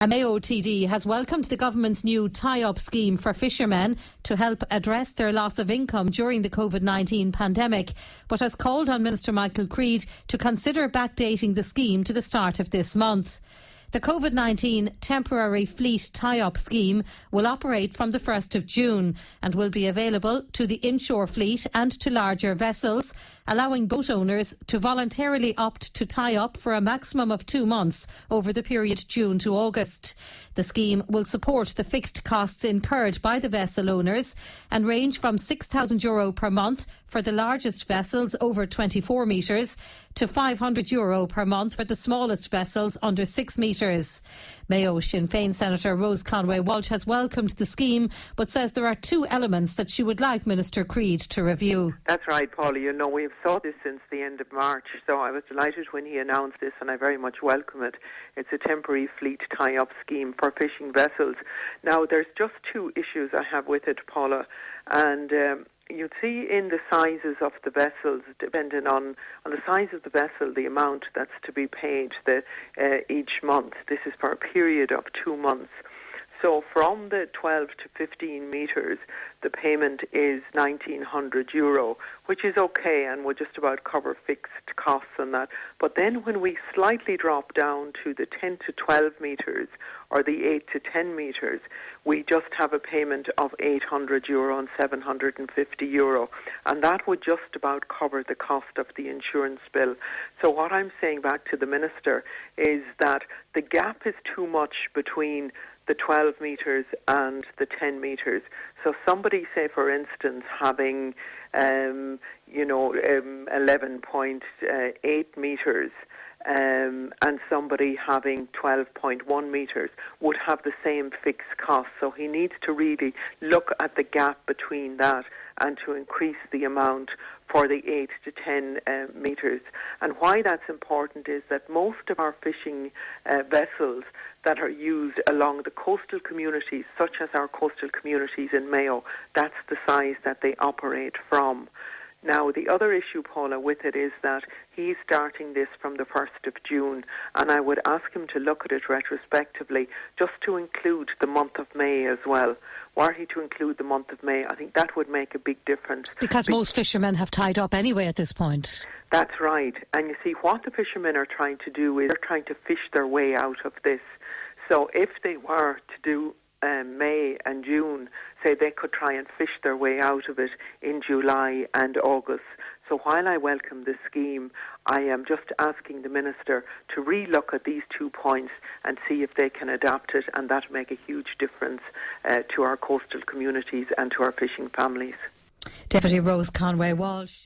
A Mayo TD has welcomed the government's new tie-up scheme for fishermen to help address their loss of income during the COVID-19 pandemic, but has called on Minister Michael Creed to consider backdating the scheme to the start of this month. The COVID-19 temporary fleet tie-up scheme will operate from the 1st of June and will be available to the inshore fleet and to larger vessels, allowing boat owners to voluntarily opt to tie up for a maximum of 2 months over the period June to August. The scheme will support the fixed costs incurred by the vessel owners and range from €6,000 per month for the largest vessels over 24 metres to €500 per month for the smallest vessels under 6 metres. Mayo Sinn Féin Senator Rose Conway-Walsh has welcomed the scheme, but says there are 2 elements that she would like Minister Creed to review. That's right, Paula. You know, we've sought this since the end of March, so I was delighted when he announced this, and I very much welcome it. It's a temporary fleet tie-up scheme for fishing vessels. Now, there's just 2 issues I have with it, Paula, and you'd see in the sizes of the vessels, depending on the size of the vessel, the amount that's to be paid each month. This is for a period of 2 months. So from the 12 to 15 metres, the payment is €1,900, which is okay and will just about cover fixed costs and that. But then when we slightly drop down to the 10 to 12 metres or the 8 to 10 metres, we just have a payment of €800 and €750. And that would just about cover the cost of the insurance bill. So what I'm saying back to the Minister is that the gap is too much between the 12 metres and the 10 metres. So somebody, say for instance, having 11.8 metres and somebody having 12.1 metres would have the same fixed cost. So he needs to really look at the gap between that and to increase the amount for the 8 to 10 metres. And why that's important is that most of our fishing vessels that are used along the coastal communities, such as our coastal communities in Mayo, that's the size that they operate from. Now, the other issue, Paula, with it is that he's starting this from the 1st of June, and I would ask him to look at it retrospectively, just to include the month of May as well. Were he to include the month of May, I think that would make a big difference. Because most fishermen have tied up anyway at this point. That's right. And you see, what the fishermen are trying to do is they're trying to fish their way out of this. So if they were to do May and June, say they could try and fish their way out of it in July and August. So while I welcome the scheme, I am just asking the Minister to re-look at these 2 points and see if they can adapt it, and that will make a huge difference to our coastal communities and to our fishing families. Deputy Rose Conway-Walsh.